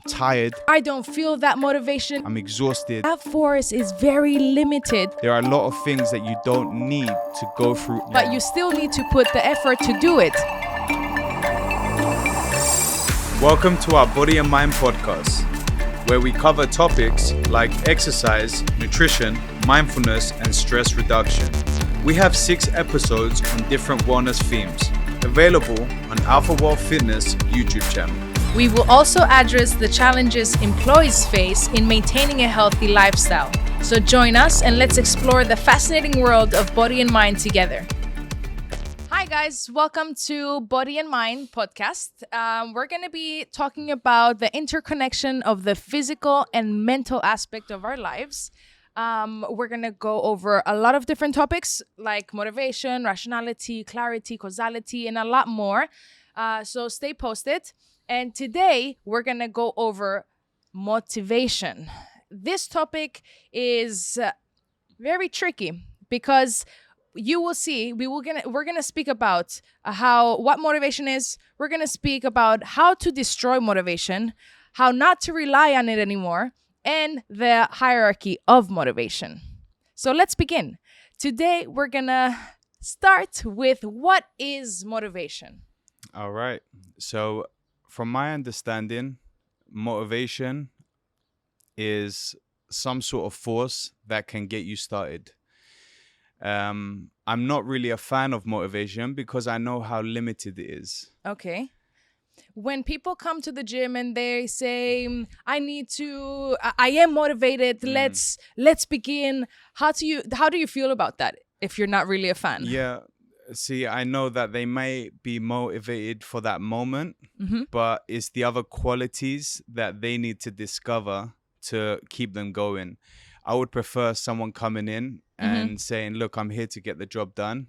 tired. I don't feel that motivation. I'm exhausted. That force is very limited. There are a lot of things that you don't need to go through. But you still need to put the effort to do it. Welcome to our Body and Mind podcast, where we cover topics like exercise, nutrition, mindfulness, and stress reduction. We have 6 episodes on different wellness themes, available on Alpha World Fitness YouTube channel. We will also address the challenges employees face in maintaining a healthy lifestyle. So join us and let's explore the fascinating world of body and mind together. Hi guys, welcome to Body and Mind podcast. We're going to be talking about the interconnection of the physical and mental aspect of our lives. We're going to go over a lot of different topics like motivation, rationality, clarity, causality, and a lot more. So stay posted. And today we're going to go over motivation. This topic is very tricky because you will see we're going to speak about what motivation is. We're going to speak about how to destroy motivation, how not to rely on it anymore, and the hierarchy of motivation. So let's begin. Today, we're gonna start with what is motivation? All right. So from my understanding, motivation is some sort of force that can get you started. I'm not really a fan of motivation because I know how limited it is. Okay. When people come to the gym and they say, I am motivated, let's begin. How do you feel about that if you're not really a fan? Yeah. See, I know that they may be motivated for that moment, but it's the other qualities that they need to discover to keep them going. I would prefer someone coming in and saying, look, I'm here to get the job done.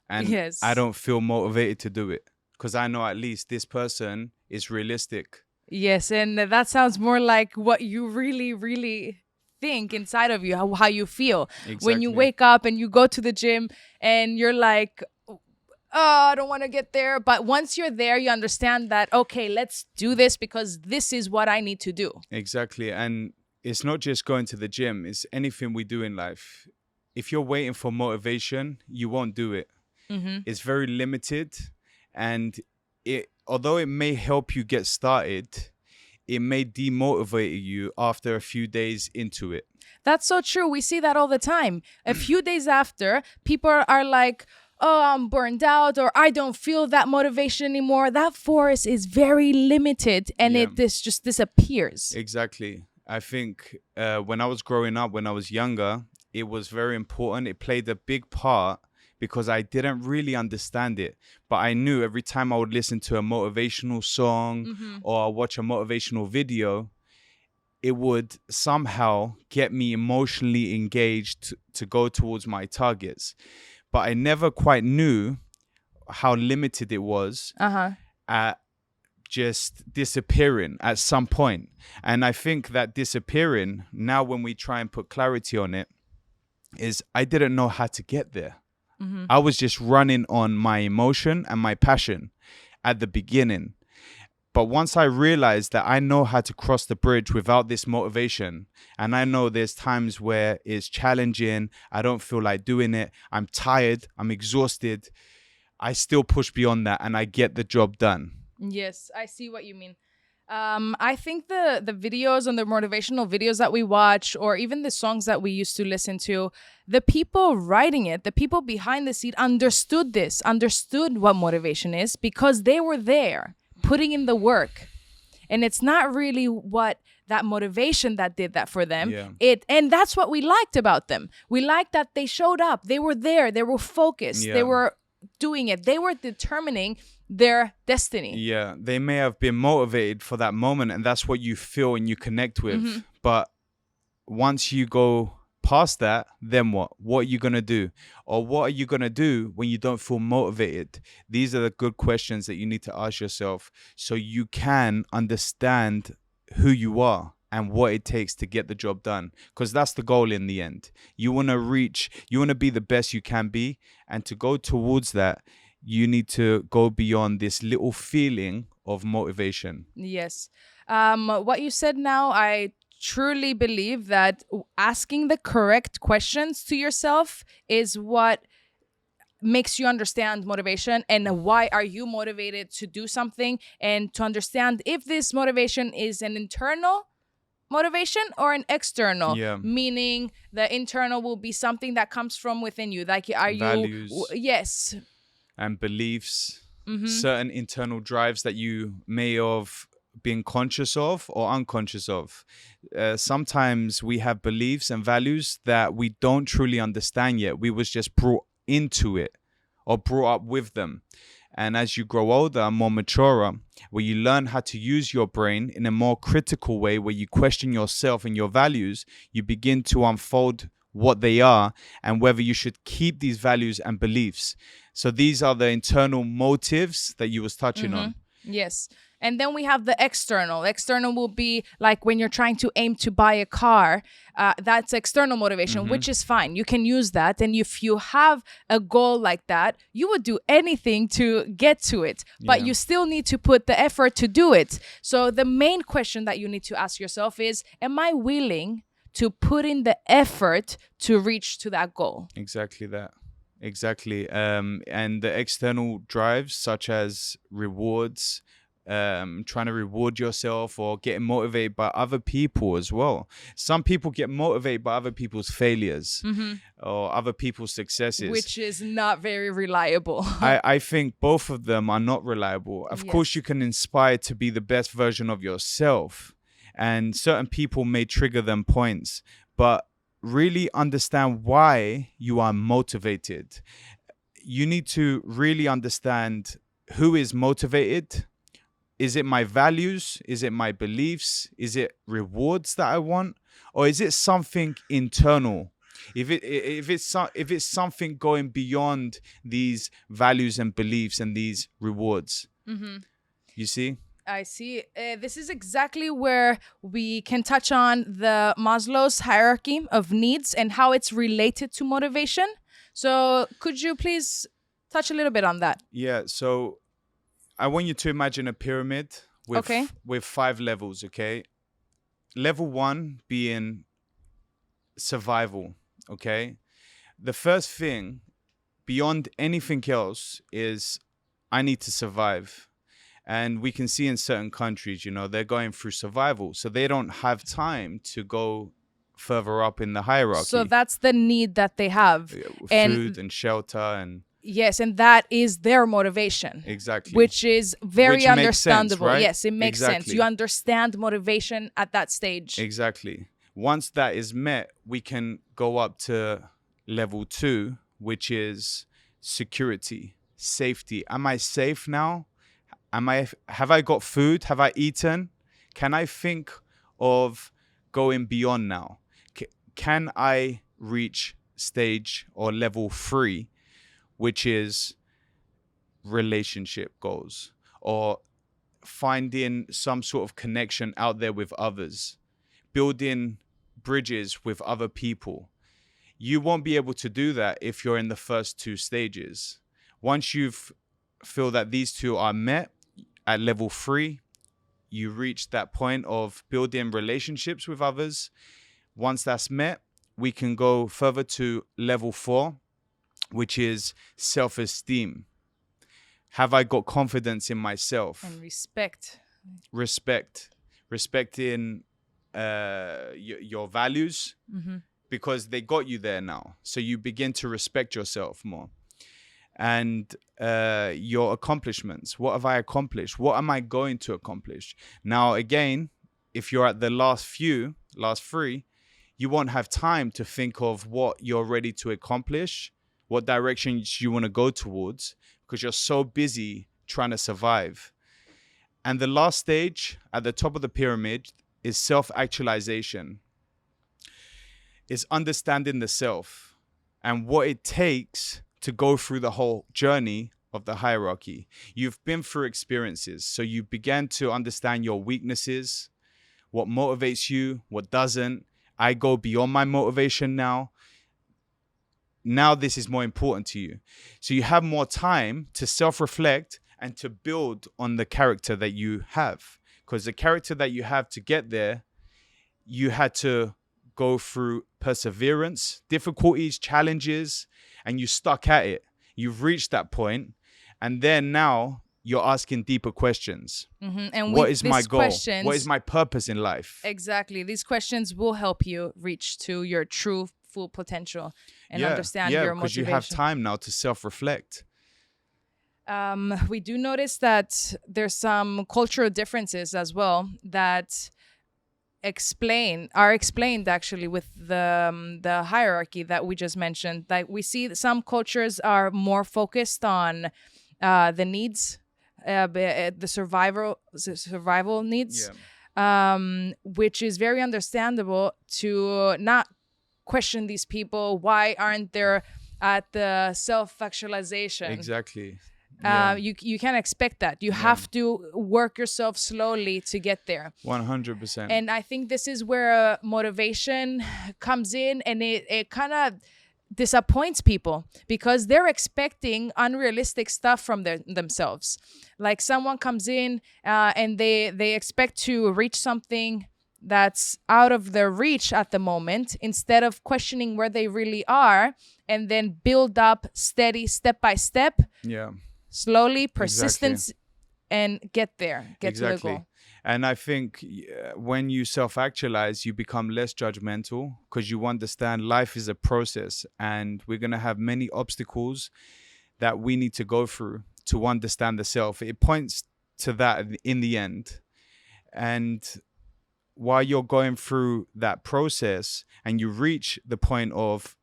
And yes. I don't feel motivated to do it because I know at least this person is realistic. Yes, and that sounds more like what you really, really think inside of you, how you feel. Exactly. When you wake up and you go to the gym and you're like, oh, I don't want to get there. But once you're there, you understand that, okay, let's do this because this is what I need to do. Exactly. And it's not just going to the gym. It's anything we do in life. If you're waiting for motivation, you won't do it. It's very limited. And although it may help you get started, it may demotivate you after a few days into it. That's so true. We see that all the time. A few days after, people are like, oh, I'm burned out, or I don't feel that motivation anymore. That force is very limited and it just disappears. Exactly. I think when I was growing up, when I was younger, it was very important. It played a big part because I didn't really understand it. But I knew every time I would listen to a motivational song or watch a motivational video, it would somehow get me emotionally engaged to go towards my targets. But I never quite knew how limited it was at just disappearing at some point. And I think that disappearing, now when we try and put clarity on it, is I didn't know how to get there. I was just running on my emotion and my passion at the beginning. But once I realized that I know how to cross the bridge without this motivation, and I know there's times where it's challenging, I don't feel like doing it, I'm tired, I'm exhausted, I still push beyond that and I get the job done. Yes, I see what you mean. I think the videos and the motivational videos that we watch, or even the songs that we used to listen to, the people writing it, the people behind the scene understood what motivation is because they were there putting in the work. And it's not really what that motivation that did that for them. And that's what we liked about them. We liked that they showed up. They were there. They were focused. They were doing it. They were determining their destiny. Yeah, they may have been motivated for that moment and that's what you feel and you connect with. But once you go past that, then what? What are you going to do? Or what are you going to do when you don't feel motivated? These are the good questions that you need to ask yourself so you can understand who you are and what it takes to get the job done. Because that's the goal in the end. You want to be the best you can be. And to go towards that, you need to go beyond this little feeling of motivation. Yes. What you said now, I truly believe that asking the correct questions to yourself is what makes you understand motivation and why are you motivated to do something, and to understand if this motivation is an internal motivation or an external, Yeah. meaning the internal will be something that comes from within you, like are you Values yes. and beliefs, Mm-hmm. certain internal drives that you may have been conscious of or unconscious of. Sometimes we have beliefs and values that we don't truly understand yet. We was just brought into it or brought up with them. And as you grow older, more mature, where you learn how to use your brain in a more critical way, where you question yourself and your values, you begin to unfold what they are and whether you should keep these values and beliefs. So these are the internal motives that you was touching Mm-hmm. on. Yes. And then we have the external. External will be like when you're trying to aim to buy a car. That's external motivation, Mm-hmm. which is fine. You can use that. And if you have a goal like that, you would do anything to get to it. But Yeah. you still need to put the effort to do it. So the main question that you need to ask yourself is, am I willing to put in the effort to reach to that goal? Exactly that. Exactly. And the external drives, such as rewards, trying to reward yourself or getting motivated by other people as well. Some people get motivated by other people's failures or other people's successes. Which is not very reliable. I think both of them are not reliable. Of course, Yes. you can inspire to be the best version of yourself, and certain people may trigger them points, but really understand why you are motivated. You need to really understand who is motivated. Is it my values? Is it my beliefs? Is it rewards that I want? Or is it something internal? If it's something going beyond these values and beliefs and these rewards, you see? I see. This is exactly where we can touch on the Maslow's hierarchy of needs and how it's related to motivation. So, could you please touch a little bit on that? Yeah. So I want you to imagine a pyramid with Okay. with 5 levels. Okay. Level 1 being survival. Okay. The first thing beyond anything else is I need to survive. And we can see in certain countries, they're going through survival. So they don't have time to go further up in the hierarchy. So that's the need that they have. And Food and shelter and yes, and that is their motivation. exactly. Which is very Which makes sense, understandable. right? Yes, it makes sense. Exactly. You understand motivation at that stage. Exactly. Once that is met, we can go up to level 2, which is security, safety. Am I safe now? Have I got food? Have I eaten? Can I think of going beyond now? Can I reach stage or level 3, which is relationship goals or finding some sort of connection out there with others, building bridges with other people? You won't be able to do that if you're in the first 2 stages. Once you've feel that these 2 are met at level 3, you reach that point of building relationships with others. Once that's met, we can go further to level 4, which is self-esteem. Have I got confidence in myself? And respect. Respecting your values, because they got you there now. So you begin to respect yourself more. And your accomplishments. What have I accomplished? What am I going to accomplish? Now, again, if you're at the last 3, you won't have time to think of what you're ready to accomplish, what directions you want to go towards, because you're so busy trying to survive. And the last stage at the top of the pyramid is self-actualization. It's understanding the self and what it takes to go through the whole journey of the hierarchy. You've been through experiences, so you began to understand your weaknesses, what motivates you, what doesn't. I go beyond my motivation now. Now this is more important to you. So you have more time to self-reflect and to build on the character that you have. because the character that you have to get there, you had to go through perseverance, difficulties, challenges, and you stuck at it. You've reached that point, and then now you're asking deeper questions. And What with is my these goal? questions, What is my purpose in life? exactly, these questions will help you reach to your true full potential and understand your because you motivation. have time now to self-reflect. We do notice that there's some cultural differences as well that are explained actually with the hierarchy that we just mentioned. Like we see that some cultures are more focused on the needs, the survival needs, which is very understandable to not question these people. Why aren't they at the self-actualization? Exactly. You can't expect that. You have to work yourself slowly to get there. 100%. And I think this is where motivation comes in, and it kind of disappoints people because they're expecting unrealistic stuff from themselves. Like someone comes in and they expect to reach something that's out of their reach at the moment, instead of questioning where they really are and then build up steady, step by step. Slowly, persistence, and get to the goal. And I think when you self-actualize, you become less judgmental because you understand life is a process, and we're going to have many obstacles that we need to go through to understand the self. It points to that in the end. And while you're going through that process and you reach the point of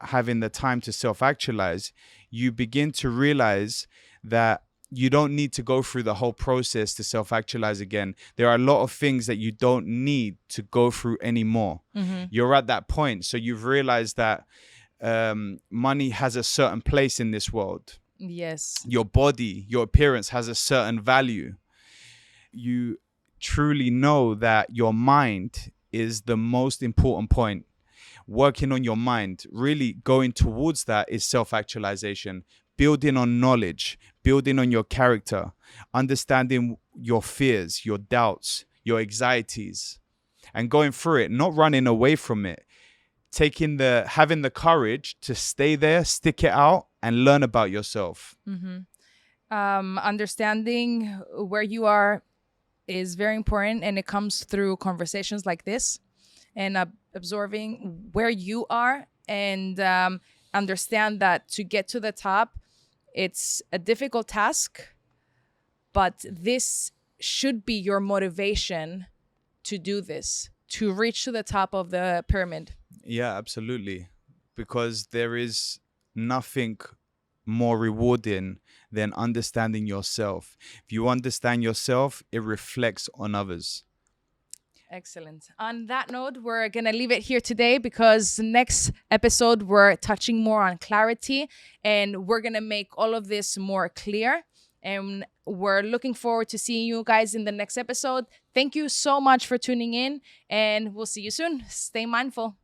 having the time to self-actualize, you begin to realize that you don't need to go through the whole process to self-actualize again. There are a lot of things that you don't need to go through anymore. You're at that point. So you've realized that money has a certain place in this world. Yes. Your body, your appearance has a certain value. You truly know that your mind is the most important point. Working on your mind, really going towards that, is self-actualization. Building on knowledge, building on your character, understanding your fears, your doubts, your anxieties, and going through it, not running away from it. Having the courage to stay there, stick it out, and learn about yourself. Understanding where you are is very important, and it comes through conversations like this, and absorbing where you are, and understand that to get to the top, it's a difficult task, but this should be your motivation to do this, to reach to the top of the pyramid. Yeah, absolutely. Because there is nothing more rewarding than understanding yourself. If you understand yourself, it reflects on others. Excellent. On that note, we're going to leave it here today, because next episode, we're touching more on clarity, and we're going to make all of this more clear. And we're looking forward to seeing you guys in the next episode. Thank you so much for tuning in, and we'll see you soon. Stay mindful.